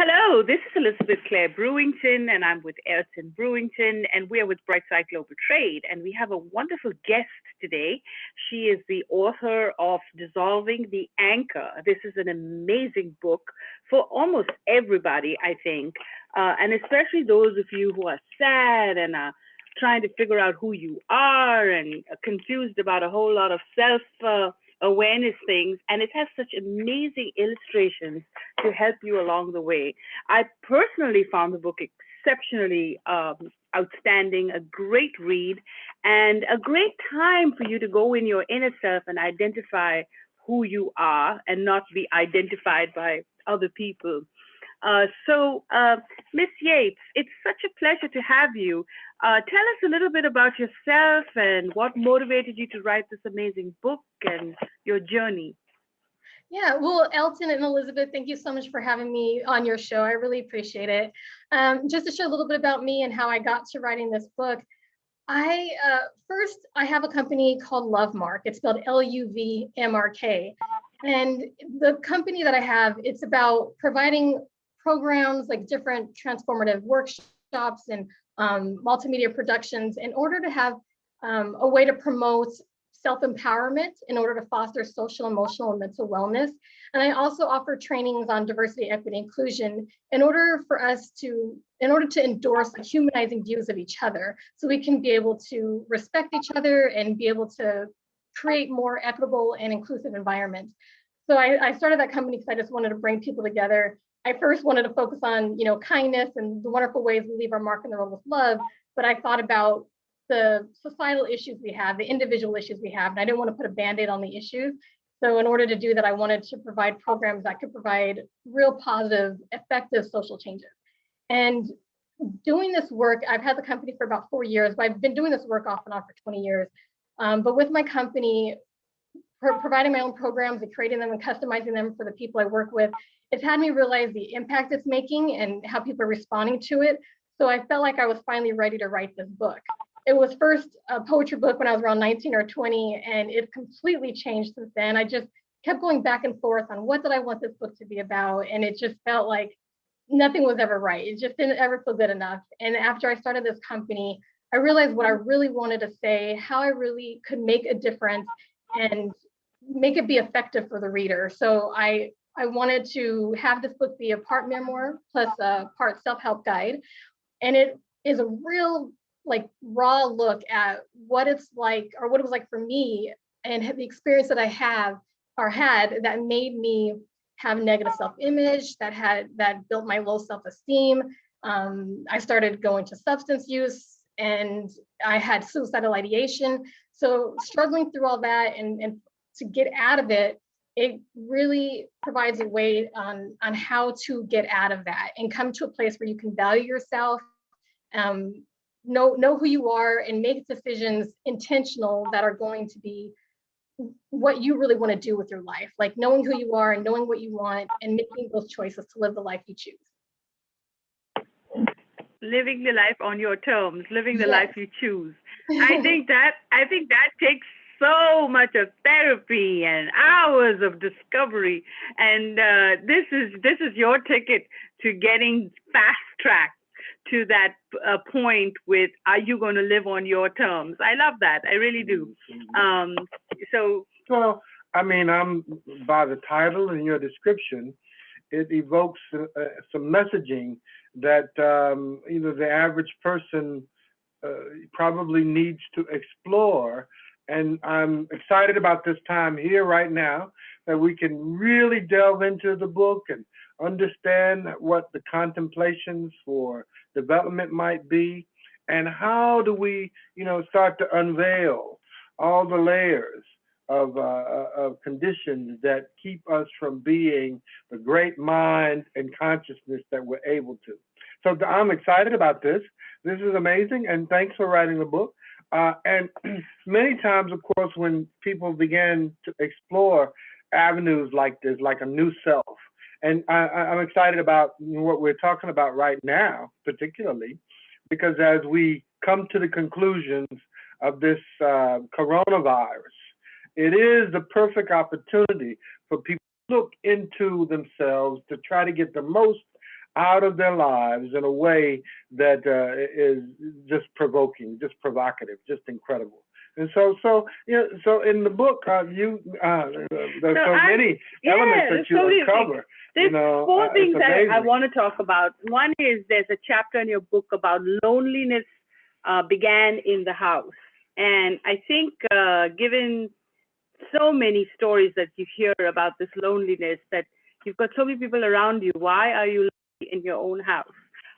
Hello, this is Elizabeth Clare Brewington, and I'm with Ayrton Brewington, and we are with Brightside Global Trade. And we have a wonderful guest today. She is the author of Dissolving the Anchor. This is an amazing book for almost everybody, I think, and especially those of you who are sad and are trying to figure out who you are and are confused about a whole lot of self awareness things. And it has such amazing illustrations to help you along the way. I personally found the book exceptionally outstanding, a great read, and a great time for you to go in your inner self and identify who you are and not be identified by other people. So, Miss Yates, it's such a pleasure to have you. Tell us a little bit about yourself and what motivated you to write this amazing book and your journey. Yeah, well, Elton and Elizabeth, thank you so much for having me on your show. I really appreciate it. Just to share a little bit about me and how I got to writing this book, I have a company called Lovemark. It's spelled Luvmrk, and the company that I have, it's about providing programs like different transformative workshops and multimedia productions in order to have a way to promote self-empowerment in order to foster social, emotional, and mental wellness. And I also offer trainings on diversity, equity, inclusion in order to endorse the humanizing views of each other, so we can be able to respect each other and be able to create more equitable and inclusive environments. So I started that company because I just wanted to bring people together. I first wanted to focus on, kindness and the wonderful ways we leave our mark in the world with love, but I thought about the societal issues we have, the individual issues we have, and I didn't want to put a Band-Aid on the issues. So in order to do that, I wanted to provide programs that could provide real positive, effective social changes. And doing this work, I've had the company for about 4 years, but I've been doing this work off and on for 20 years. But with my company, providing my own programs and creating them and customizing them for the people I work with, it's had me realize the impact it's making and how people are responding to it. So I felt like I was finally ready to write this book. It was first a poetry book when I was around 19 or 20, and it completely changed since then. I just kept going back and forth on what did I want this book to be about, and it just felt like nothing was ever right. It just didn't ever feel good enough. And after I started this company, I realized what I really wanted to say, how I really could make a difference and make it be effective for the reader. So I wanted to have this book be a part memoir plus a part self-help guide. And it is a real raw look at what it's like, or what it was like for me, and the experience that I have or had that made me have negative self-image, that built my low self-esteem. I started going to substance use, and I had suicidal ideation. So struggling through all that and to get out of it, it really provides a way on how to get out of that and come to a place where you can value yourself, know who you are, and make decisions intentional that are going to be what you really want to do with your life, like knowing who you are and knowing what you want and making those choices to live the life you choose. Living the life on your terms, living the life Yes. you choose. I think that takes so much of therapy and hours of discovery, and this is your ticket to getting fast tracked to that point with, are you going to live on your terms? I love that. I really do. Um, so, Well, I mean, I'm by the title and your description, it evokes some messaging that the average person probably needs to explore. And I'm excited about this time here right now that we can really delve into the book and understand what the contemplations for development might be, and how do we, start to unveil all the layers of conditions that keep us from being the great mind and consciousness that we're able to. So I'm excited about this. This is amazing, and thanks for writing the book. And many times, of course, when people begin to explore avenues like this, like a new self, and I'm excited about what we're talking about right now, particularly, because as we come to the conclusions of this coronavirus, it is the perfect opportunity for people to look into themselves to try to get the most out of their lives in a way that is just provoking, just provocative, just incredible. And so in the book, there's so many elements that you uncover. There's four things I want to talk about. One is there's a chapter in your book about loneliness began in the house. And I think given so many stories that you hear about this loneliness, that you've got so many people around you, why are you lonely in your own house?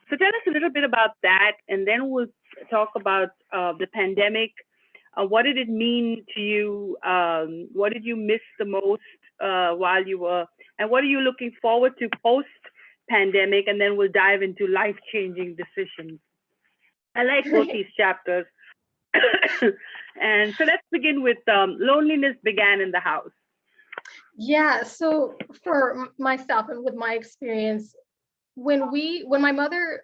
So tell us a little bit about that, and then we'll talk about the pandemic. What did it mean to you? What did you miss the most while you were, and what are you looking forward to post-pandemic? And then we'll dive into life-changing decisions. I like both these chapters. And so let's begin with loneliness began in the house. Yeah, so for myself and with my experience, when my mother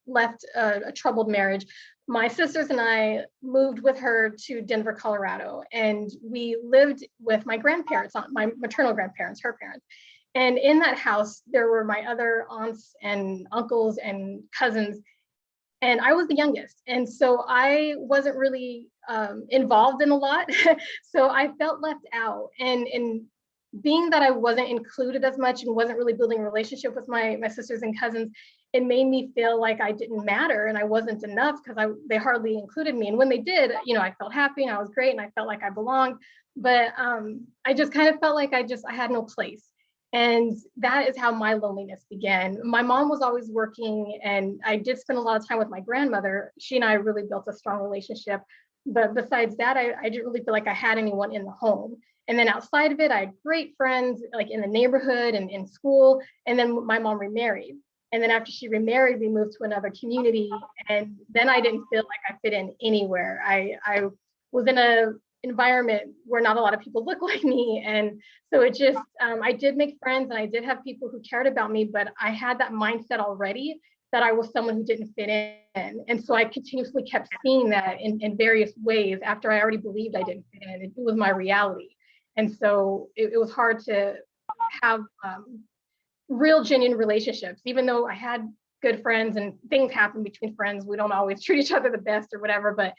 left a troubled marriage, my sisters and I moved with her to Denver, Colorado, and we lived with my grandparents, my maternal grandparents, her parents. And in that house, there were my other aunts and uncles and cousins, and I was the youngest. And so I wasn't really involved in a lot. So I felt left out. And being that I wasn't included as much and wasn't really building a relationship with my sisters and cousins, it made me feel like I didn't matter and I wasn't enough because they hardly included me. And when they did, I felt happy and I was great and I felt like I belonged. But I just kind of felt like I had no place. And that is how my loneliness began. My mom was always working, and I did spend a lot of time with my grandmother. She and I really built a strong relationship. But besides that, I didn't really feel like I had anyone in the home. And then outside of it, I had great friends like in the neighborhood and in school. And then my mom remarried. And then after she remarried, we moved to another community. And then I didn't feel like I fit in anywhere. I was in a environment where not a lot of people look like me. And so it just, I did make friends and I did have people who cared about me, but I had that mindset already that I was someone who didn't fit in. And so I continuously kept seeing that in various ways after I already believed I didn't fit in. It was my reality. And so it was hard to have real genuine relationships, even though I had good friends and things happen between friends. We don't always treat each other the best or whatever, but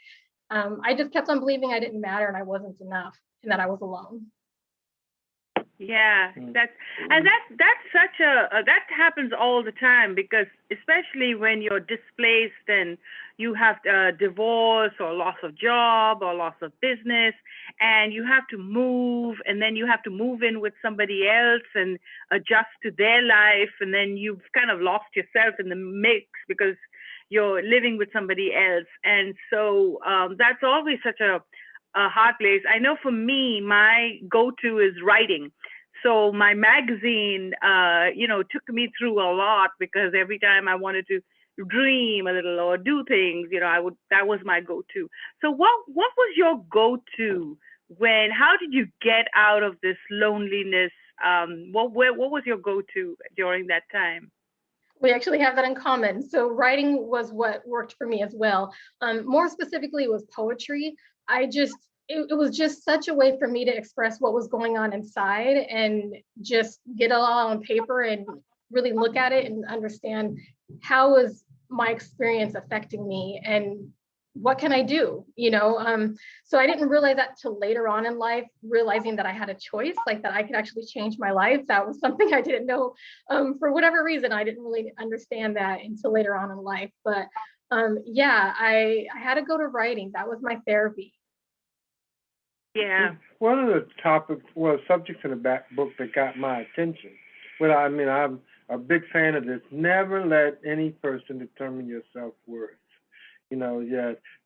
I just kept on believing I didn't matter and I wasn't enough and that I was alone. Yeah, that's such that happens all the time, because especially when you're displaced and you have divorce or loss of job or loss of business, and you have to move, and then you have to move in with somebody else and adjust to their life, and then you've kind of lost yourself in the mix because you're living with somebody else. And so that's always such a hard place. I know for me, my go-to is writing. So my magazine, took me through a lot, because every time I wanted to dream a little or do things, that was my go-to. So what was your go-to how did you get out of this loneliness? What was your go-to during that time? We actually have that in common. So writing was what worked for me as well. More specifically, it was poetry. It was just such a way for me to express what was going on inside and just get it all on paper and really look at it and understand how was my experience affecting me and what can I do, So I didn't realize that till later on in life, realizing that I had a choice, like that I could actually change my life. That was something I didn't know. For whatever reason, I didn't really understand that until later on in life. But I had to go to writing. That was my therapy. Yeah. One of the subjects in the book that got my attention. I'm a big fan of this. Never let any person determine your self-worth.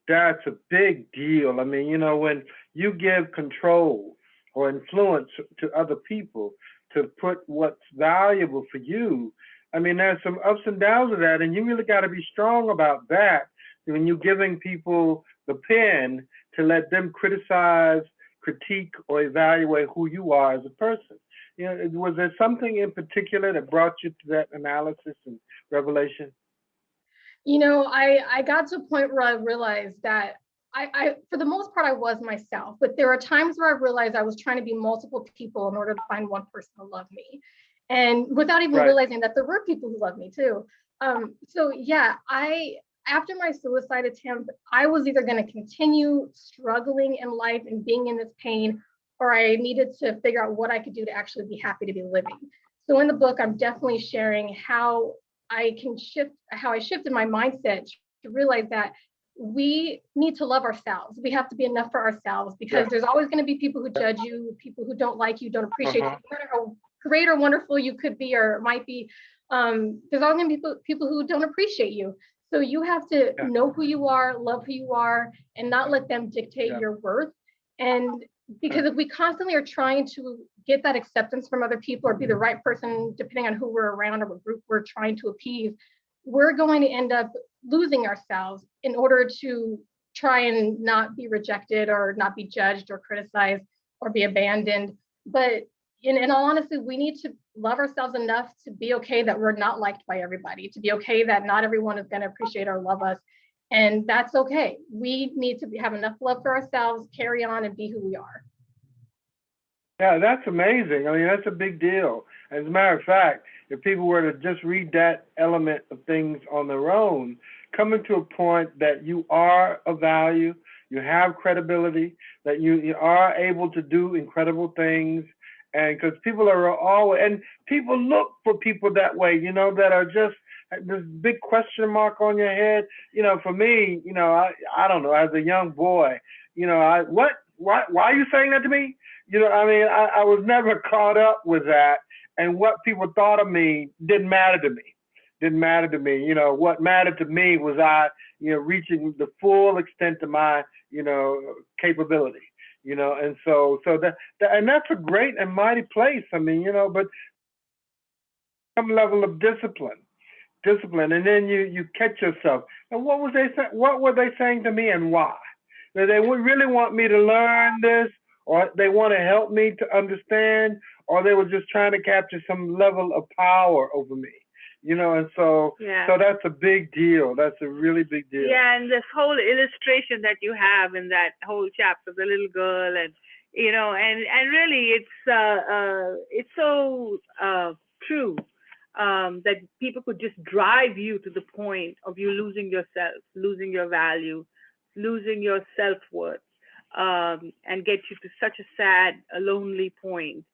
That's a big deal. When you give control or influence to other people to put what's valuable for you, there's some ups and downs of that, and you really got to be strong about that when you're giving people the pen to let them criticize, critique, or evaluate who you are as a person. Was there something in particular that brought you to that analysis and revelation? I got to a point where I realized that I, for the most part, I was myself, but there are times where I realized I was trying to be multiple people in order to find one person to love me. and without even Right. realizing that there were people who loved me too. So yeah, after my suicide attempt, I was either going to continue struggling in life and being in this pain, or I needed to figure out what I could do to actually be happy to be living. So in the book, I'm definitely sharing how I shifted my mindset to realize that we need to love ourselves. We have to be enough for ourselves, because Yeah. there's always going to be people who judge you, people who don't like you, don't appreciate you, Uh-huh. no matter how great or wonderful you could be or might be. There's always going to be people who don't appreciate you. So you have to Yeah. know who you are, love who you are, and not let them dictate Yeah. your worth. And because if we constantly are trying to get that acceptance from other people or be the right person, depending on who we're around or what group we're trying to appease, we're going to end up losing ourselves in order to try and not be rejected or not be judged or criticized or be abandoned. But in all honesty, we need to love ourselves enough to be okay that we're not liked by everybody, to be okay that not everyone is going to appreciate or love us. And that's okay. We need to have enough love for ourselves, carry on, and be who we are. Yeah, that's amazing. I mean, that's a big deal. As a matter of fact, if people were to just read that element of things on their own, coming to a point that you are of value, you have credibility, that you are able to do incredible things, and because people are always, and people look for people that way, that are just this big question mark on your head. For me, I don't know, as a young boy, why are you saying that to me? I mean, I was never caught up with that. And what people thought of me didn't matter to me. Didn't matter to me. What mattered to me was reaching the full extent of my, capability. And so and that's a great and mighty place. I mean, but some level of discipline, and then you catch yourself. And what was they saying? What were they saying to me, and why? They would really want me to learn this, or they want to help me to understand, or they were just trying to capture some level of power over me. And so Yeah. so that's a big deal. That's a really big deal. Yeah, and this whole illustration that you have in that whole chapter, the little girl, and and really, it's so true, that people could just drive you to the point of you losing yourself, losing your value, losing your self-worth, and get you to such a sad, a lonely point.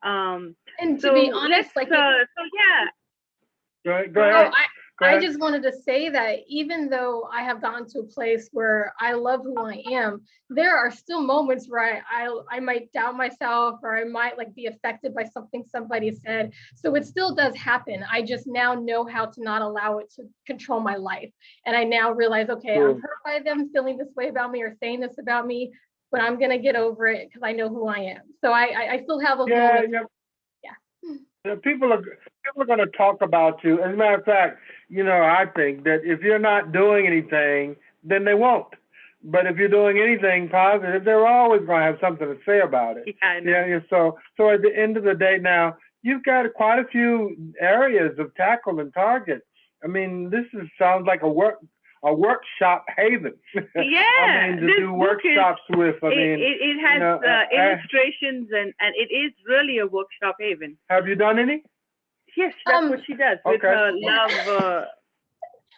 And to So be let's, honest, like so yeah, Go oh, ahead. Go I ahead. just wanted to say that even though I have gotten to a place where I love who I am, there are still moments where I might doubt myself, or I might like be affected by something somebody said. So it still does happen. I just now know how to not allow it to control my life. And I now realize, okay, I'm hurt by them feeling this way about me or saying this about me, but I'm gonna get over it because I know who I am. So I still have those moments. Yeah. Yeah. People are going to talk about you. As a matter of fact, I think that if you're not doing anything, then they won't. But if you're doing anything positive, they're always going to have something to say about it. Yeah, I know. Yeah. So at the end of the day, now you've got quite a few areas of tackle and target. I mean, sounds like a workshop haven. Yeah, I mean, to this do book workshops with. I it, mean, it has illustrations, and it is really a workshop haven. have you done any? Yes, that's what she does with Okay. her love.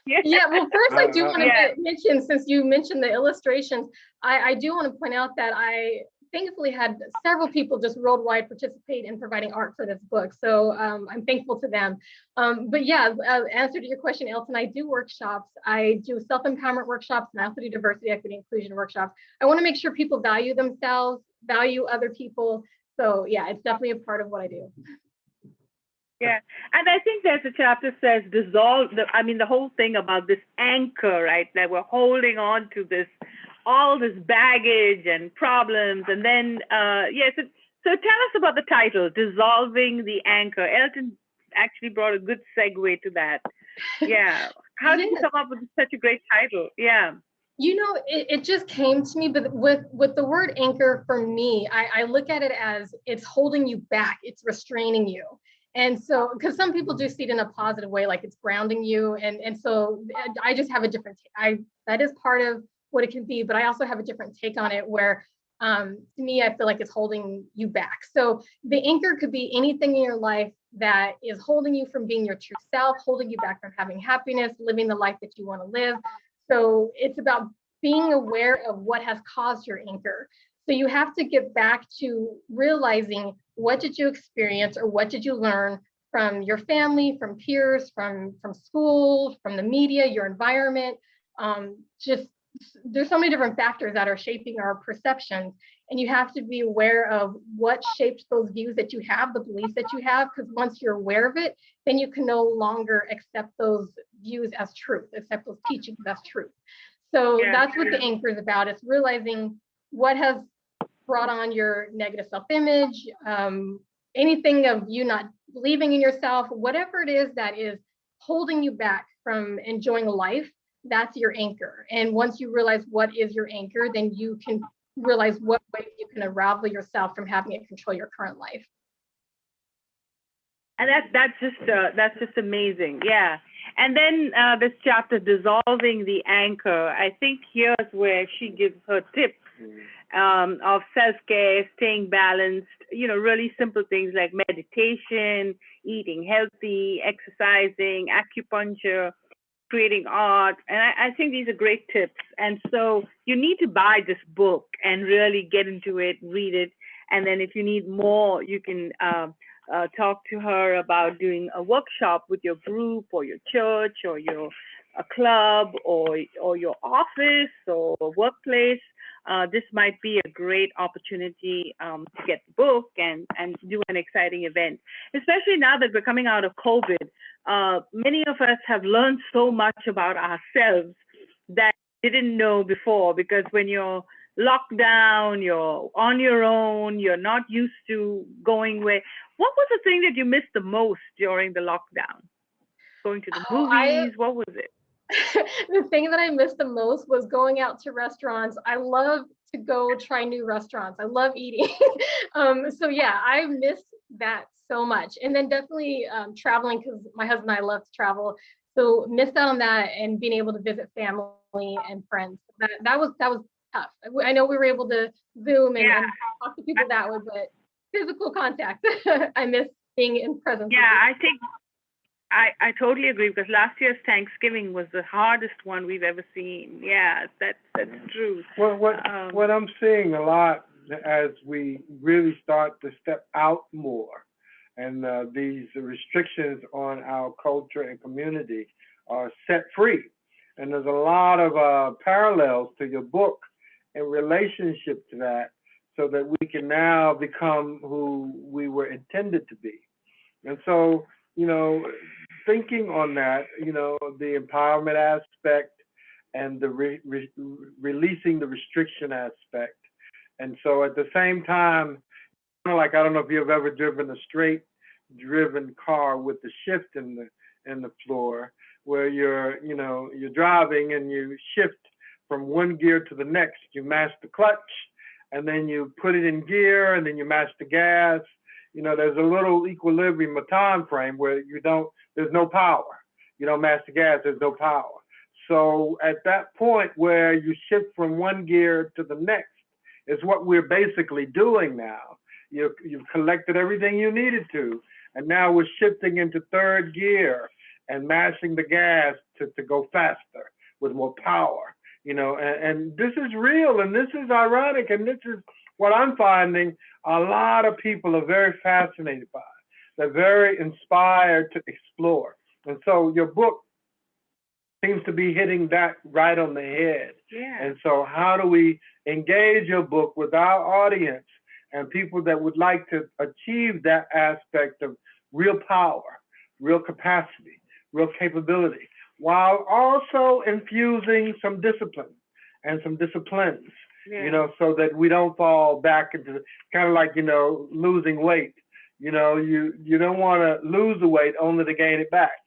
Yeah, well, first I do want to Yeah. mention, since you mentioned the illustrations, I do want to point out that I thankfully had several people just worldwide participate in providing art for this book. So I'm thankful to them. But yeah, answer to your question, Elton, I do workshops. I do self-empowerment workshops, and I also do diversity, equity, inclusion workshops. I want to make sure people value themselves, value other people. So yeah, it's definitely a part of what I do. Yeah, and I think there's a chapter says dissolve. The whole thing about this anchor, right? That we're holding on to all this baggage and problems, and then So tell us about the title, dissolving the anchor. Elton actually brought a good segue to that. Yeah, how did you come up with such a great title? Yeah. It just came to me, but with the word anchor, for me, I look at it as it's holding you back, it's restraining you. And so, because some people do see it in a positive way, like it's grounding you. And so I just have a different, that is part of what it can be, but I also have a different take on it where, to me, I feel like it's holding you back. So the anchor could be anything in your life that is holding you from being your true self, holding you back from having happiness, living the life that you want to live. So it's about being aware of what has caused your anchor. So you have to get back to realizing, what did you experience or what did you learn from your family, from peers, from school, from the media, your environment. Just there's so many different factors that are shaping our perceptions, and you have to be aware of what shapes those views that you have, the beliefs that you have, because once you're aware of it, then you can no longer accept those views as truth, accept those teachings as truth. So that's what the anchor is about. It's realizing what has brought on your negative self-image, anything of you not believing in yourself, whatever it is that is holding you back from enjoying life, that's your anchor. And once you realize what is your anchor, then you can realize what ways you can unravel yourself from having it control your current life. And that's just amazing. Yeah. And then this chapter, dissolving the anchor, I think here's where she gives her tips of self-care, staying balanced, really simple things like meditation, eating healthy, exercising, acupuncture, creating art. And I think these are great tips. And so you need to buy this book and really get into it, read it. And then if you need more, you can talk to her about doing a workshop with your group or your church or your a club or your office or workplace. This might be a great opportunity to get the book and do an exciting event, especially now that we're coming out of COVID. Many of us have learned so much about ourselves that we didn't know before, because when you're locked down, you're on your own, you're not used to going where. What was the thing that you missed the most during the lockdown? Going to the movies? What was it? The thing that I missed the most was going out to restaurants. I love to go try new restaurants. I love eating. So yeah, I missed that so much. And then definitely traveling, because my husband and I love to travel. So missed out on that and being able to visit family and friends. That was tough. I know we were able to Zoom and talk to people that way, but physical contact, I miss being in presence. Yeah, I think I totally agree, because last year's Thanksgiving was the hardest one we've ever seen. Yeah, that's true. Well, what I'm seeing a lot as we really start to step out more, and these restrictions on our culture and community are set free, and there's a lot of parallels to your book in relationship to that, so that we can now become who we were intended to be. And so, thinking on that, the empowerment aspect and the releasing the restriction aspect. And so at the same time, like, I don't know if you've ever driven a straight driven car with the shift in the floor, where you're driving and you shift from one gear to the next. You mash the clutch, and then you put it in gear, and then you mash the gas. There's a little equilibrium, a time frame where there's no power. You don't mash the gas, there's no power. So at that point where you shift from one gear to the next, is what we're basically doing now. You've collected everything you needed to, and now we're shifting into third gear and mashing the gas to go faster with more power. And this is real, and this is ironic, and this is what I'm finding a lot of people are very fascinated by. They're very inspired to explore. And so your book seems to be hitting that right on the head. Yeah. And so how do we engage your book with our audience and people that would like to achieve that aspect of real power, real capacity, real capability, while also infusing some discipline and some disciplines, so that we don't fall back into kind of like, losing weight. You don't want to lose the weight only to gain it back.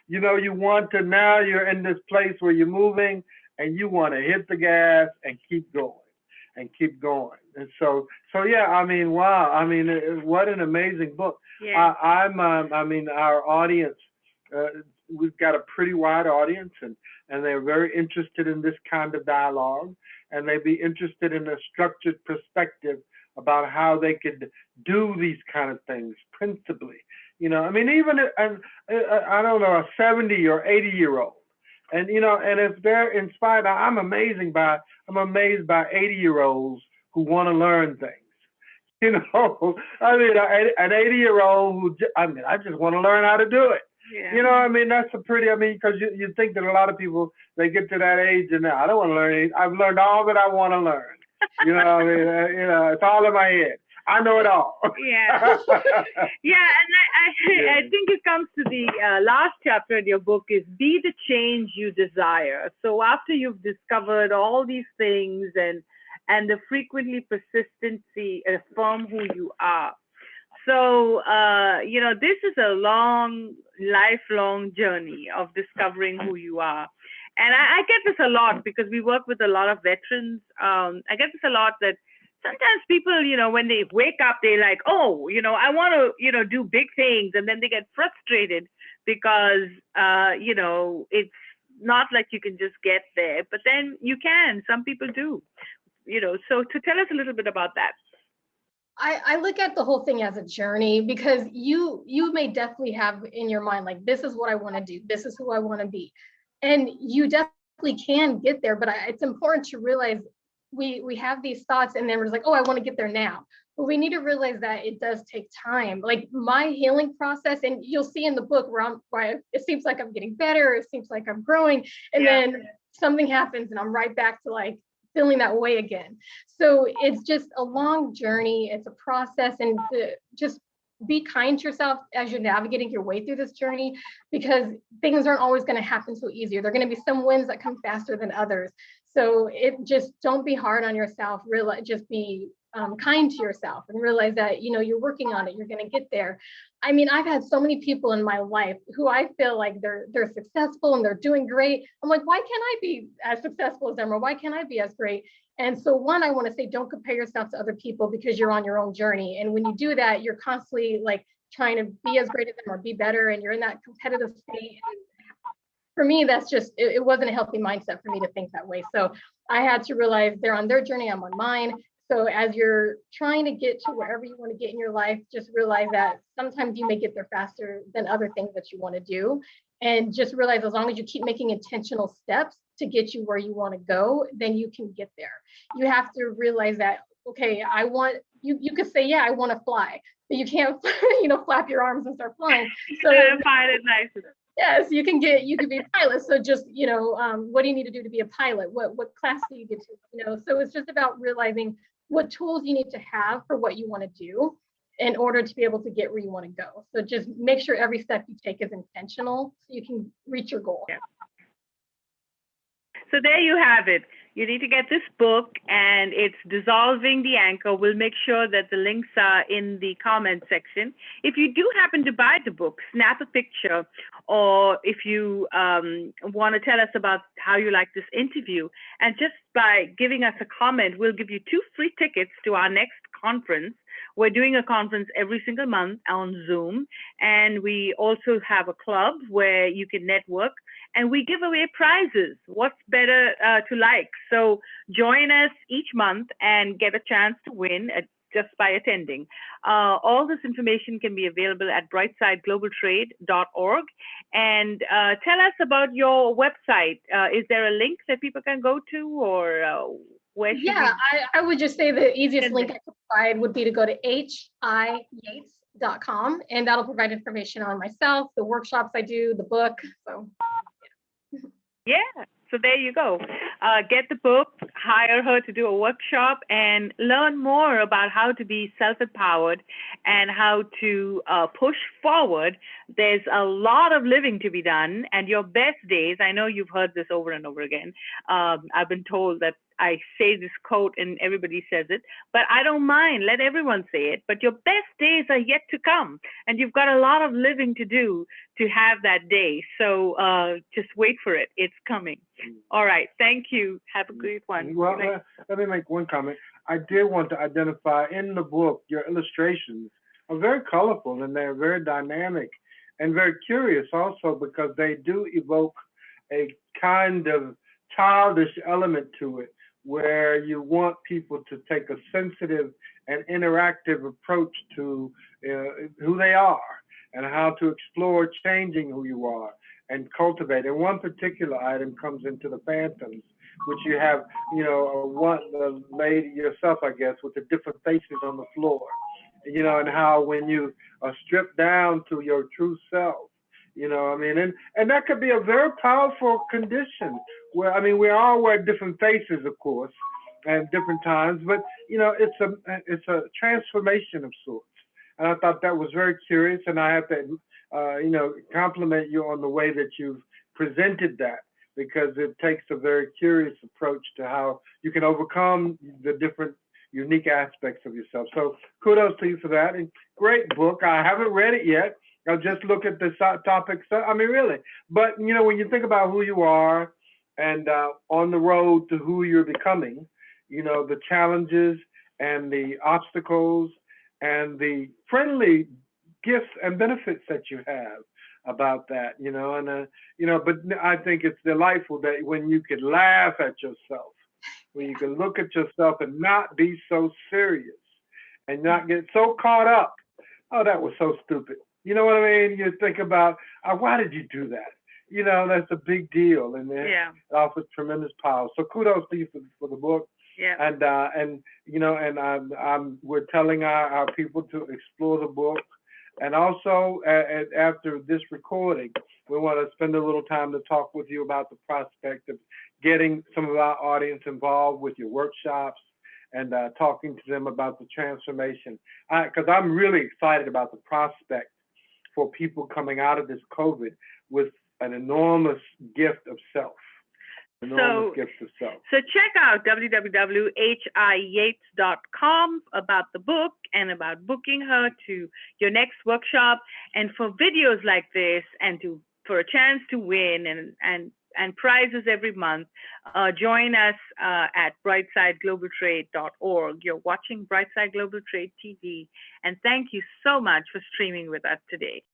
You want to, now you're in this place where you're moving and you want to hit the gas and keep going and keep going. And so yeah, wow. What an amazing book. Yeah. Our audience, we've got a pretty wide audience, and they're very interested in this kind of dialogue, and they'd be interested in a structured perspective about how they could do these kind of things principally. I mean, even I don't know, a 70 or 80-year-old, and and if they're inspired, I'm amazed by 80-year-olds who want to learn things. I mean, an 80-year-old I just want to learn how to do it. Yeah. I mean, that's because you think that a lot of people, they get to that age and I don't want to learn anything. I've learned all that I want to learn. I mean, it's all in my head. I know it all. Yeah. Yeah, and I think it comes to the last chapter in your book is be the change you desire. So after you've discovered all these things and the frequently persistency, affirm who you are. So, this is a lifelong journey of discovering who you are. And I get this a lot because we work with a lot of veterans. I get this a lot that sometimes people, when they wake up, they're like, oh, I want to, do big things. And then they get frustrated because, it's not like you can just get there. But then you can. Some people do. So to tell us a little bit about that. I look at the whole thing as a journey because you may definitely have in your mind, like, this is what I want to do. This is who I want to be. And you definitely can get there, but it's important to realize we have these thoughts and then we're like, oh, I want to get there now. But we need to realize that it does take time. Like my healing process, and you'll see in the book where it seems like I'm getting better. It seems like I'm growing. And then something happens and I'm right back to like feeling that way again. So it's just a long journey. It's a process, and to just be kind to yourself as you're navigating your way through this journey, because things aren't always going to happen so easy. There are going to be some wins that come faster than others. So don't be hard on yourself. Just be kind to yourself and realize that, you're working on it. You're going to get there. I mean, I've had so many people in my life who I feel like they're successful and they're doing great. I'm like, why can't I be as successful as them? Or why can't I be as great? And so one, I want to say, don't compare yourself to other people because you're on your own journey. And when you do that, you're constantly like trying to be as great as them or be better. And you're in that competitive state. And for me, that's just, it wasn't a healthy mindset for me to think that way. So I had to realize they're on their journey, I'm on mine. So as you're trying to get to wherever you want to get in your life, just realize that sometimes you may get there faster than other things that you want to do. And just realize as long as you keep making intentional steps to get you where you want to go, then you can get there. You have to realize that, okay, you could say, yeah, I want to fly, but you can't, flap your arms and start flying. So find it nice. Yes, you can be a pilot. So just, what do you need to do to be a pilot? What class do you get to, so it's just about realizing what tools you need to have for what you want to do in order to be able to get where you want to go. So just make sure every step you take is intentional so you can reach your goal. Yeah. So there you have it. You need to get this book, and it's Dissolving the Anchor. We'll make sure that the links are in the comment section. If you do happen to buy the book, snap a picture, or if you want to tell us about how you like this interview, and just by giving us a comment, we'll give you 2 free tickets to our next conference. We're doing a conference every single month on Zoom, and we also have a club where you can network, and we give away prizes. What's better to like? So join us each month and get a chance to win just by attending. All this information can be available at brightsideglobaltrade.org. And tell us about your website. Is there a link that people can go to, or where should I would just say the easiest link I could provide would be to go to hiyates.com, and that'll provide information on myself, the workshops I do, the book. So yeah, so there you go. Get the book, hire her to do a workshop, and learn more about how to be self-empowered and how to push forward. There's a lot of living to be done, and your best days, I know you've heard this over and over again. I've been told that I say this quote and everybody says it, but I don't mind. Let everyone say it. But your best days are yet to come, and you've got a lot of living to do to have that day. So just wait for it. It's coming. All right. Thank you. Have a great one. Well, let me make one comment. I did want to identify in the book, your illustrations are very colorful, and they're very dynamic and very curious also, because they do evoke a kind of childish element to it, where you want people to take a sensitive an interactive approach to who they are and how to explore changing who you are and cultivate. And one particular item comes into the phantoms, which you have, the lady yourself, I guess, with the different faces on the floor, and how when you are stripped down to your true self, and that could be a very powerful condition where, we all wear different faces, of course, at different times, but, it's a transformation of sorts. And I thought that was very curious, and I have to, compliment you on the way that you've presented that, because it takes a very curious approach to how you can overcome the different unique aspects of yourself. So kudos to you for that. And great book. I haven't read it yet. I'll just look at the topics. Really. But, when you think about who you are and on the road to who you're becoming, the challenges and the obstacles and the friendly gifts and benefits that you have about that, but I think it's delightful that when you can laugh at yourself, when you can look at yourself and not be so serious and not get so caught up. Oh, that was so stupid. You know what I mean? You think about, why did you do that? That's a big deal, and it offers tremendous power. So kudos to you for the book. Yeah. And we're telling our people to explore the book. And also, after this recording, we want to spend a little time to talk with you about the prospect of getting some of our audience involved with your workshops and talking to them about the transformation. Because I'm really excited about the prospect for people coming out of this COVID with an enormous gift of self. So check out www.hiyates.com about the book and about booking her to your next workshop, and for videos like this, and for a chance to win and prizes every month. Join us at brightsideglobaltrade.org. You're watching Brightside Global Trade TV, and thank you so much for streaming with us today.